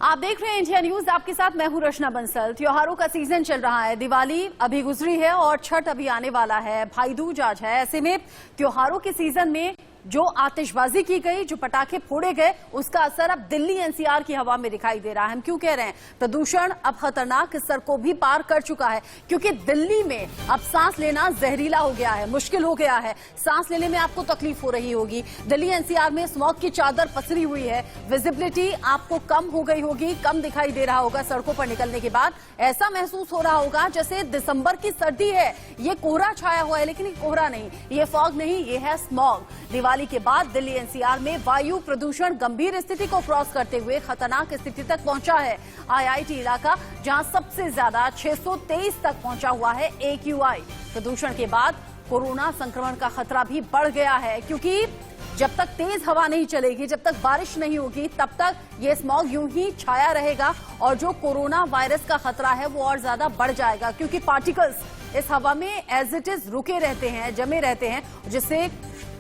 आप देख रहे हैं इंडिया न्यूज, आपके साथ मैं हूं रचना बंसल। त्योहारों का सीजन चल रहा है, दिवाली अभी गुजरी है और छठ अभी आने वाला है, भाई दूज आज है। ऐसे में त्योहारों के सीजन में जो आतिशबाजी की गई, जो पटाखे फोड़े गए, उसका असर अब दिल्ली एनसीआर की हवा में दिखाई दे रहा है। हम क्यों कह रहे हैं? प्रदूषण अब खतरनाक स्तर को भी पार कर चुका है, क्योंकि दिल्ली में अब सांस लेना जहरीला हो गया है, मुश्किल हो गया है। सांस लेने में आपको तकलीफ हो रही होगी। दिल्ली एनसीआर में स्मॉग की चादर पसरी हुई है, विजिबिलिटी आपको कम हो गई होगी, कम दिखाई दे रहा होगा। सड़कों पर निकलने के बाद ऐसा महसूस हो रहा होगा जैसे दिसंबर की सर्दी है, ये कोहरा छाया हुआ है, लेकिन ये कोहरा नहीं, ये फॉग नहीं, ये है स्मॉग। दिवाली के बाद दिल्ली एनसीआर में वायु प्रदूषण गंभीर स्थिति को क्रॉस करते हुए खतरनाक स्थिति तक पहुंचा है। आईआईटी इलाका जहां सबसे ज्यादा 623 तक पहुंचा हुआ है AQI। प्रदूषण के बाद कोरोना संक्रमण का खतरा भी बढ़ गया है, क्योंकि जब तक तेज हवा नहीं चलेगी, जब तक बारिश नहीं होगी, तब तक ये स्मॉग यूं ही छाया रहेगा और जो कोरोना वायरस का खतरा है वो और ज्यादा बढ़ जाएगा, क्योंकि पार्टिकल्स इस हवा में एज इट इज रुके रहते हैं, जमे रहते हैं, जिससे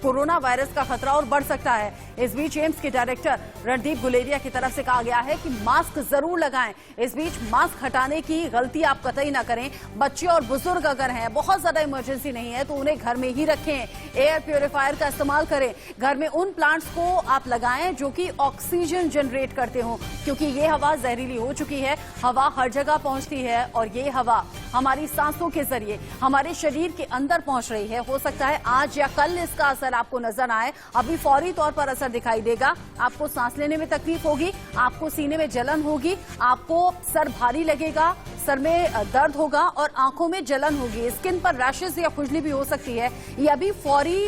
कोरोना वायरस का खतरा और बढ़ सकता है। इस बीच एम्स के डायरेक्टर रणदीप गुलेरिया की तरफ से कहा गया है कि मास्क जरूर लगाएं। इस बीच मास्क हटाने की गलती आप कतई ना करें। बच्चे और बुजुर्ग अगर हैं, बहुत ज्यादा इमरजेंसी नहीं है, तो उन्हें घर में ही रखें। एयर प्योरीफायर का इस्तेमाल करें। घर में उन प्लांट्स को आप लगाएं जो कि ऑक्सीजन जनरेट करते हों, क्योंकि ये हवा जहरीली हो चुकी है। हवा हर जगह पहुंचती है और ये हवा हमारी सांसों के जरिए हमारे शरीर के अंदर पहुंच रही है। हो सकता है आज या कल इसका असर आपको नजर आए। अभी फौरी तौर पर असर दिखाई देगा। आपको सांस लेने में तकलीफ होगी, आपको सीने में जलन होगी, आपको सर भारी लगेगा, सर में दर्द होगा और आंखों में जलन होगी। स्किन पर रैशेस या खुजली भी हो सकती है। ये अभी फौरी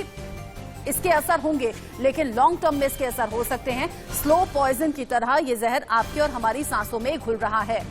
इसके असर होंगे, लेकिन लॉन्ग टर्म में इसके असर हो सकते हैं। स्लो पॉइजन की तरह ये जहर आपकी और हमारी सांसों में घुल रहा है।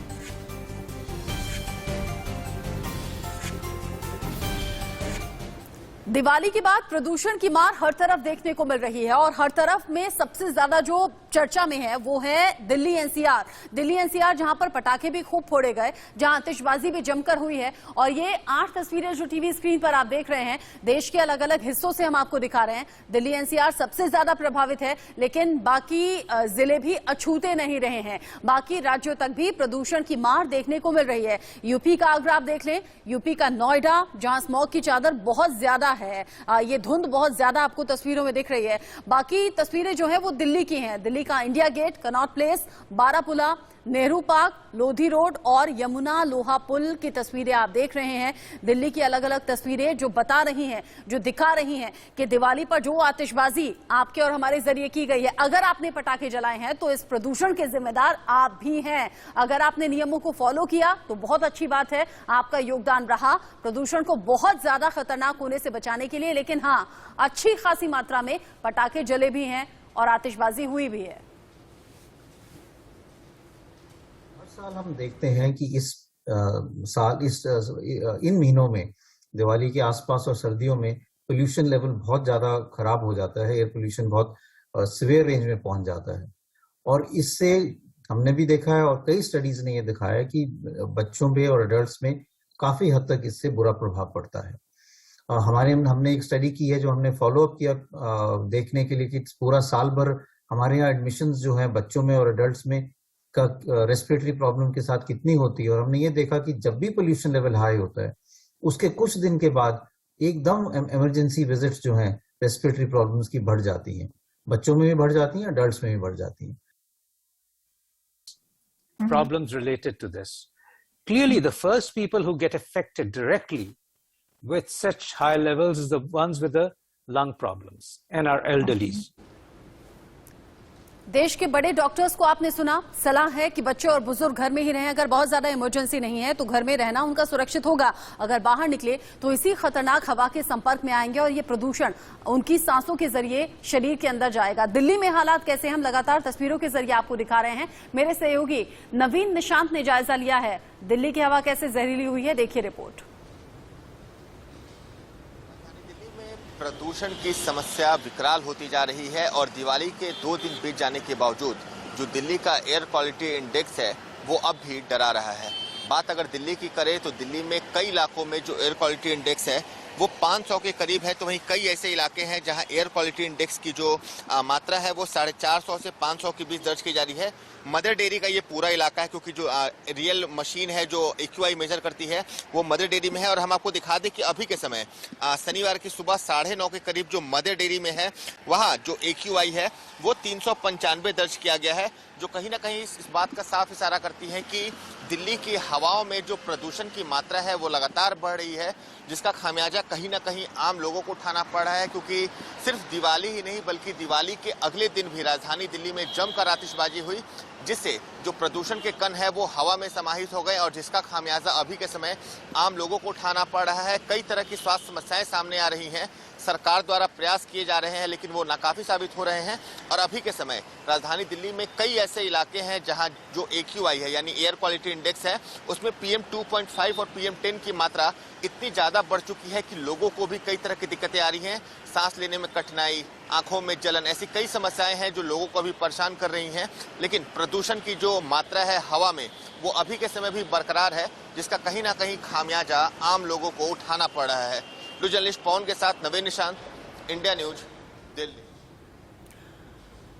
दिवाली के बाद प्रदूषण की मार हर तरफ देखने को मिल रही है और हर तरफ में सबसे ज्यादा जो चर्चा में है वो है दिल्ली एनसीआर। दिल्ली एनसीआर जहां पर पटाखे भी खूब फोड़े गए, जहां आतिशबाजी भी जमकर हुई है। और ये 8 तस्वीरें जो टीवी स्क्रीन पर आप देख रहे हैं, देश के अलग अलग हिस्सों से हम आपको दिखा रहे हैं। दिल्ली एनसीआर सबसे ज्यादा प्रभावित है, लेकिन बाकी जिले भी अछूते नहीं रहे हैं। बाकी राज्यों तक भी प्रदूषण की मार देखने को मिल रही है। यूपी का आगरा आप देख लें, यूपी का नोएडा, जहां स्मॉग की चादर बहुत ज्यादा है, ये धुंध बहुत ज्यादा आपको तस्वीरों में दिख रही है। बाकी तस्वीरें जो है वो दिल्ली की हैं। दिल्ली का India Gate, Connaught Place, Barapula, Nehru Park, Lodhi Road और यमुना लोहा पुल की तस्वीरें आप देख रहे हैं। दिल्ली की अलग अलग तस्वीरें जो बता रही हैं, जो दिखा रही हैं कि दिवाली पर जो आतिशबाजी आपके और हमारे जरिए की गई है, अगर आपने पटाखे जलाए हैं तो इस प्रदूषण के जिम्मेदार आप भी हैं। अगर आपने नियमों को फॉलो किया तो बहुत अच्छी बात है, आपका योगदान रहा प्रदूषण को बहुत ज्यादा खतरनाक होने से बचाने के लिए। लेकिन हाँ, अच्छी खासी मात्रा में पटाखे जले भी हैं और आतिशबाजी हुई भी है। साल हम देखते हैं कि इस साल इन महीनों में दिवाली के आसपास और सर्दियों में पोल्यूशन लेवल बहुत ज्यादा खराब हो जाता है। एयर पोल्यूशन बहुत सीवियर रेंज में पहुंच जाता है और इससे हमने भी देखा है और कई स्टडीज ने ये दिखाया है कि बच्चों में और एडल्ट्स में काफी हद तक इससे बुरा प्रभाव पड़ता है। हमने एक स्टडी की है जो हमने फॉलो अप किया देखने के लिए कि पूरा साल भर हमारे यहाँ एडमिशंस जो है बच्चों में और एडल्ट्स में का रेस्पिरेटरी प्रॉब्लम के साथ कितनी होती है। और हमने ये देखा कि जब भी पोल्यूशन लेवल हाई होता है, उसके कुछ दिन के बाद एकदम इमरजेंसी विजिट्स जो हैं रेस्पिरेटरी प्रॉब्लम्स की बढ़ जाती हैं। बच्चों में भी बढ़ जाती हैं, एडल्ट्स में भी बढ़ जाती हैं। Problems related to this. Clearly, the first people who get affected directly with such high levels is the ones with the lung problems and our elderlies. देश के बड़े डॉक्टर्स को आपने सुना, सलाह है कि बच्चे और बुजुर्ग घर में ही रहें। अगर बहुत ज्यादा इमरजेंसी नहीं है तो घर में रहना उनका सुरक्षित होगा। अगर बाहर निकले तो इसी खतरनाक हवा के संपर्क में आएंगे और ये प्रदूषण उनकी सांसों के जरिए शरीर के अंदर जाएगा। दिल्ली में हालात कैसे, हम लगातार तस्वीरों के जरिए आपको दिखा रहे हैं। मेरे सहयोगी नवीन निशांत ने जायजा लिया है दिल्ली की हवा कैसे जहरीली हुई है, देखिए रिपोर्ट। प्रदूषण की समस्या विकराल होती जा रही है और दिवाली के 2 दिन बीत जाने के बावजूद जो दिल्ली का एयर क्वालिटी इंडेक्स है वो अब भी डरा रहा है। बात अगर दिल्ली की करें तो दिल्ली में कई इलाकों में जो एयर क्वालिटी इंडेक्स है वो 500 के करीब है, तो वहीं कई ऐसे इलाके हैं जहां एयर क्वालिटी इंडेक्स की जो मात्रा है वो 450 से 500 के बीच दर्ज की जा रही है। मदर डेयरी का ये पूरा इलाका है, क्योंकि जो रियल मशीन है जो AQI मेजर करती है वो मदर डेयरी में है। और हम आपको दिखा दें कि अभी के समय शनिवार की सुबह 9:30 के करीब जो मदर डेयरी में है वहाँ जो AQI है वो 395 दर्ज किया गया है, जो कहीं ना कहीं इस बात का साफ इशारा करती है कि दिल्ली की हवाओं में जो प्रदूषण की मात्रा है वो लगातार बढ़ रही है, जिसका खामियाजा कहीं ना कहीं आम लोगों को उठाना पड़ रहा है। क्योंकि सिर्फ दिवाली ही नहीं बल्कि दिवाली के अगले दिन भी राजधानी दिल्ली में जमकर आतिशबाजी हुई, जिससे जो प्रदूषण के कण है वो हवा में समाहित हो गए और जिसका खामियाजा अभी के समय आम लोगों को उठाना पड़ रहा है। कई तरह की स्वास्थ्य समस्याएं सामने आ रही हैं, सरकार द्वारा प्रयास किए जा रहे हैं लेकिन वो नाकाफी साबित हो रहे हैं। और अभी के समय राजधानी दिल्ली में कई ऐसे इलाके हैं जहां जो AQI है यानी एयर क्वालिटी इंडेक्स है उसमें PM 2.5 और PM 10 की मात्रा इतनी ज्यादा बढ़ चुकी है कि लोगों को भी कई तरह की दिक्कतें आ रही हैं, सांस लेने में कठिनाई, आंखों में जलन, ऐसी कई समस्याएं हैं जो लोगों को अभी परेशान कर रही हैं। लेकिन प्रदूषण की जो मात्रा है हवा में वो अभी के समय भी बरकरार है, जिसका कहीं ना कहीं खामियाजा आम लोगों को उठाना पड़ रहा है। जर्नलिस्ट पवन के साथ नवीन निशांत, इंडिया न्यूज, दिल्ली।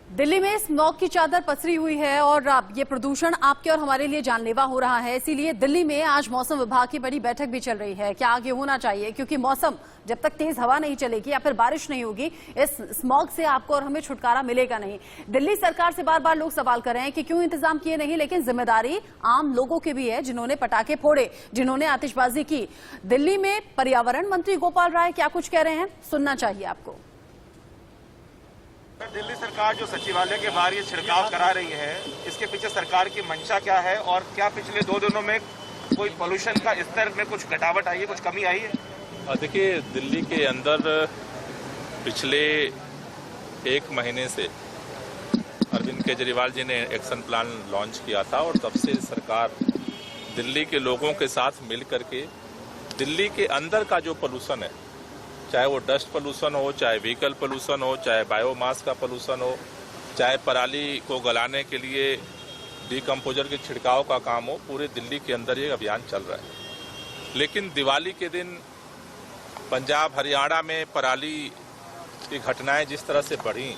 दिल्ली में स्मॉग की चादर पसरी हुई है और ये प्रदूषण आपके और हमारे लिए जानलेवा हो रहा है। इसीलिए दिल्ली में आज मौसम विभाग की बड़ी बैठक भी चल रही है। क्या आगे होना चाहिए, क्योंकि मौसम जब तक तेज हवा नहीं चलेगी या फिर बारिश नहीं होगी, इस स्मॉग से आपको और हमें छुटकारा मिलेगा नहीं। दिल्ली सरकार से बार बार लोग सवाल कर रहे हैं कि क्यों इंतजाम किए नहीं, लेकिन जिम्मेदारी आम लोगों की भी है जिन्होंने पटाखे फोड़े, जिन्होंने आतिशबाजी की। दिल्ली में पर्यावरण मंत्री गोपाल राय क्या कुछ कह रहे हैं, सुनना चाहिए आपको। दिल्ली सरकार जो सचिवालय के बाहर ये छिड़काव करा रही है, इसके पीछे सरकार की मंशा क्या है और क्या पिछले 2 दिनों में कोई पोल्यूशन का स्तर में कुछ घटावट आई है, कुछ कमी आई है? देखिए, दिल्ली के अंदर पिछले 1 महीने से अरविंद केजरीवाल जी ने एक्शन प्लान लॉन्च किया था और तब से सरकार दिल्ली के लोगों के साथ मिल करके दिल्ली के अंदर का जो पोल्यूशन है, चाहे वो डस्ट पोल्यूशन हो, चाहे व्हीकल पोल्यूशन हो, चाहे बायोमास का पोल्यूशन हो, चाहे पराली को गलाने के लिए डिकम्पोजर के छिड़काव का काम हो, पूरे दिल्ली के अंदर ये अभियान चल रहा है। लेकिन दिवाली के दिन पंजाब हरियाणा में पराली की घटनाएं जिस तरह से बढ़ी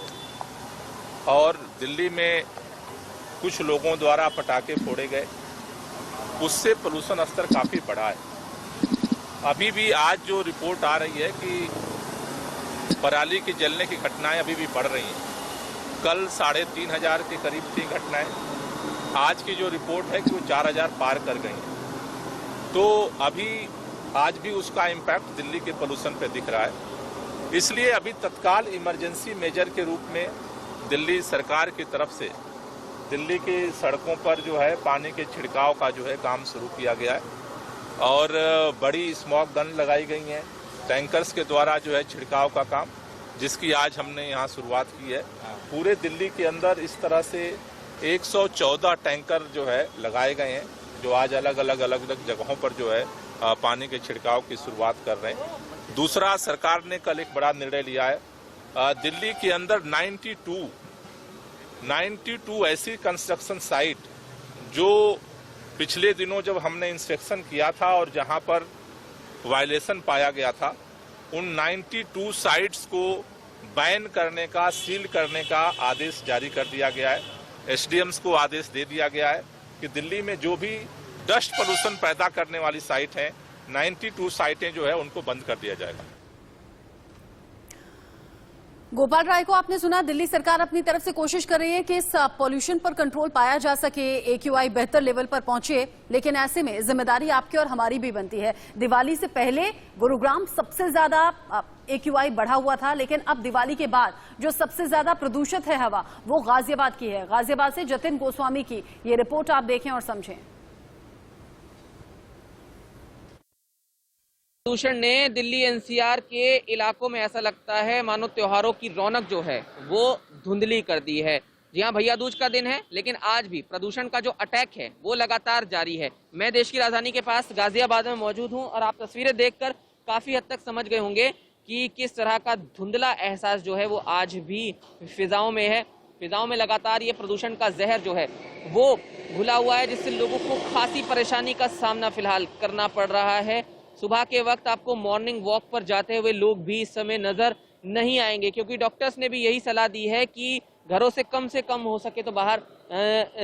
और दिल्ली में कुछ लोगों द्वारा पटाखे फोड़े गए, उससे पोल्यूशन स्तर काफ़ी बढ़ा है। अभी भी आज जो रिपोर्ट आ रही है कि पराली के जलने की घटनाएं अभी भी बढ़ रही हैं। कल 3500 के करीब थी घटनाएं, आज की जो रिपोर्ट है कि वो 4000 पार कर गई हैं। तो अभी आज भी उसका इम्पैक्ट दिल्ली के पोल्यूशन पे दिख रहा है। इसलिए अभी तत्काल इमरजेंसी मेजर के रूप में दिल्ली सरकार की तरफ से दिल्ली की सड़कों पर जो है पानी के छिड़काव का जो है काम शुरू किया गया है और बड़ी स्मॉग गन लगाई गई हैं, टैंकर्स के द्वारा जो है छिड़काव का काम, जिसकी आज हमने यहाँ शुरुआत की है। पूरे दिल्ली के अंदर इस तरह से 114 टैंकर जो है लगाए गए हैं, जो आज अलग अलग जगहों पर जो है पानी के छिड़काव की शुरुआत कर रहे हैं। दूसरा, सरकार ने कल एक बड़ा निर्णय लिया है, दिल्ली के अंदर 92 ऐसी कंस्ट्रक्शन साइट जो पिछले दिनों जब हमने इंस्पेक्शन किया था और जहां पर वायलेशन पाया गया था, उन 92 साइट्स को बैन करने का, सील करने का आदेश जारी कर दिया गया है। एसडीएम्स को आदेश दे दिया गया है कि दिल्ली में जो भी डस्ट पोल्यूशन पैदा करने वाली साइट हैं, 92 साइटें जो है उनको बंद कर दिया जाएगा। गोपाल राय को आपने सुना। दिल्ली सरकार अपनी तरफ से कोशिश कर रही है कि इस पॉल्यूशन पर कंट्रोल पाया जा सके, AQI बेहतर लेवल पर पहुंचे, लेकिन ऐसे में जिम्मेदारी आपकी और हमारी भी बनती है। दिवाली से पहले गुरुग्राम सबसे ज्यादा AQI बढ़ा हुआ था, लेकिन अब दिवाली के बाद जो सबसे ज्यादा प्रदूषित है हवा वो गाजियाबाद की है। गाजियाबाद से जतिन गोस्वामी की ये रिपोर्ट आप देखें और समझें। प्रदूषण ने दिल्ली NCR के इलाकों में ऐसा लगता है मानो त्योहारों की रौनक जो है वो धुंधली कर दी है। जी हाँ, भैया दूज का दिन है, लेकिन आज भी प्रदूषण का जो अटैक है वो लगातार जारी है। मैं देश की राजधानी के पास गाजियाबाद में मौजूद हूँ और आप तस्वीरें देखकर काफी हद तक समझ गए होंगे कि किस तरह का धुंधला एहसास जो है वो आज भी फिजाओं में है। फिजाओं में लगातार ये प्रदूषण का जहर जो है वो घुला हुआ है, जिससे लोगों को खासी परेशानी का सामना फिलहाल करना पड़ रहा है। सुबह के वक्त आपको मॉर्निंग वॉक पर जाते हुए लोग भी इस समय नजर नहीं आएंगे, क्योंकि डॉक्टर्स ने भी यही सलाह दी है कि घरों से कम हो सके तो बाहर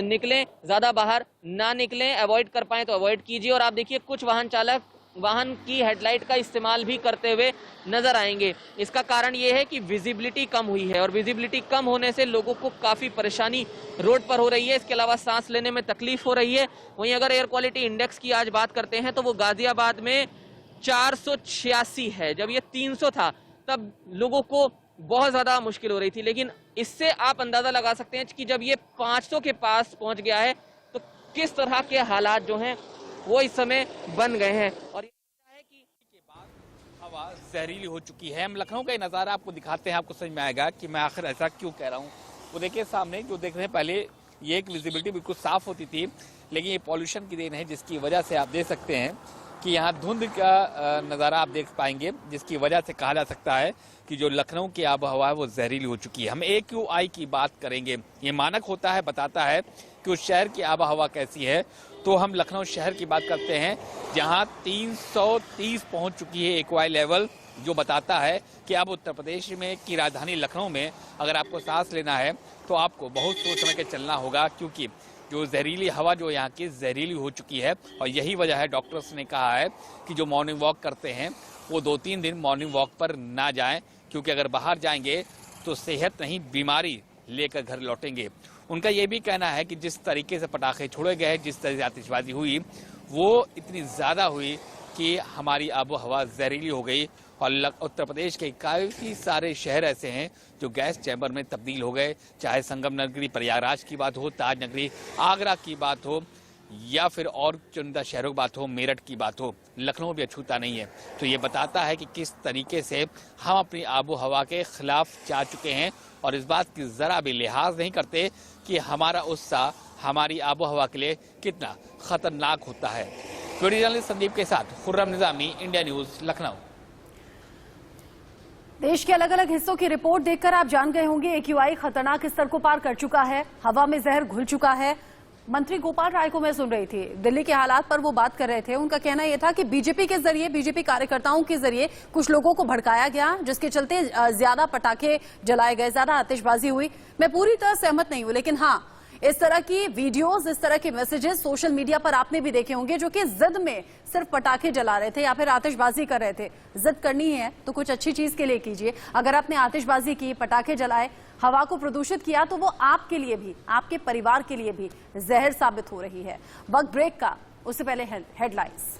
निकलें, ज्यादा बाहर ना निकलें, अवॉइड कर पाए तो अवॉइड कीजिए। और आप देखिए कुछ वाहन चालक वाहन की हेडलाइट का इस्तेमाल भी करते हुए नजर आएंगे। इसका कारण ये है कि विजिबिलिटी कम हुई है और विजिबिलिटी कम होने से लोगों को काफी परेशानी रोड पर हो रही है। इसके अलावा सांस लेने में तकलीफ हो रही है। वहीं अगर एयर क्वालिटी इंडेक्स की आज बात करते हैं तो वो गाजियाबाद में 486 है। जब ये 300 था तब लोगों को बहुत ज्यादा मुश्किल हो रही थी, लेकिन इससे आप अंदाजा लगा सकते हैं कि जब ये 500 के पास पहुंच गया है तो किस तरह के हालात जो हैं वो इस समय बन गए हैं। और है कि के बाद हवा जहरीली हो चुकी है। हम लखनऊ का नज़ारा आपको दिखाते हैं, आपको समझ में आएगा कि मैं आखिर ऐसा क्यों कह रहा हूँ। वो देखिए सामने जो देख रहे हैं, पहले ये एक विजिबिलिटी बिल्कुल साफ होती थी, लेकिन ये पॉल्यूशन की देन है, जिसकी वजह से आप देख सकते हैं कि यहाँ धुंध का नज़ारा आप देख पाएंगे, जिसकी वजह से कहा जा सकता है कि जो लखनऊ की आब हवा है वो जहरीली हो चुकी है। हम AQI की बात करेंगे, ये मानक होता है, बताता है कि उस शहर की आब हवा कैसी है। तो हम लखनऊ शहर की बात करते हैं जहां 330 पहुंच चुकी है AQI लेवल, जो बताता है कि अब उत्तर प्रदेश में की राजधानी लखनऊ में अगर आपको सांस लेना है तो आपको बहुत सोच समझ के चलना होगा, क्योंकि जो जहरीली हवा जो यहाँ की जहरीली हो चुकी है। और यही वजह है, डॉक्टर्स ने कहा है कि जो मॉर्निंग वॉक करते हैं वो 2-3 दिन मॉर्निंग वॉक पर ना जाएं, क्योंकि अगर बाहर जाएंगे तो सेहत नहीं बीमारी लेकर घर लौटेंगे। उनका ये भी कहना है कि जिस तरीके से पटाखे छोड़े गए, जिस तरह से आतिशबाजी हुई, वो इतनी ज़्यादा हुई कि हमारी आबो हवा जहरीली हो गई। और उत्तर प्रदेश के काफ़ी सारे शहर ऐसे हैं जो गैस चैम्बर में तब्दील हो गए, चाहे संगम नगरी प्रयागराज की बात हो, ताज नगरी आगरा की बात हो, या फिर और चुनिंदा शहरों की बात हो, मेरठ की बात हो, लखनऊ भी अछूता नहीं है। तो ये बताता है कि किस तरीके से हम अपनी आबो हवा के खिलाफ जा चुके हैं और इस बात की ज़रा भी लिहाज नहीं करते कि हमारा उत्साह हमारी आबो हवा के लिए कितना खतरनाक होता है। वीडियो जर्नलिस्ट संदीप के साथ खुर्रम निजामी, इंडिया न्यूज़, लखनऊ। देश के अलग अलग हिस्सों की रिपोर्ट देखकर आप जान गए होंगे AQI खतरनाक स्तर को पार कर चुका है, हवा में जहर घुल चुका है। मंत्री गोपाल राय को मैं सुन रही थी, दिल्ली के हालात पर वो बात कर रहे थे। उनका कहना यह था कि बीजेपी के जरिए, बीजेपी कार्यकर्ताओं के जरिए कुछ लोगों को भड़काया गया, जिसके चलते ज्यादा पटाखे जलाए गए, ज्यादा आतिशबाजी हुई। मैं पूरी तरह सहमत नहीं हूं, लेकिन हाँ, इस तरह की वीडियोस, इस तरह के मैसेजेस सोशल मीडिया पर आपने भी देखे होंगे, जो कि जिद में सिर्फ पटाखे जला रहे थे या फिर आतिशबाजी कर रहे थे। जिद करनी है तो कुछ अच्छी चीज के लिए कीजिए। अगर आपने आतिशबाजी की, पटाखे जलाए, हवा को प्रदूषित किया, तो वो आपके लिए भी, आपके परिवार के लिए भी जहर साबित हो रही है। वक्त ब्रेक का, उससे पहले हेडलाइंस।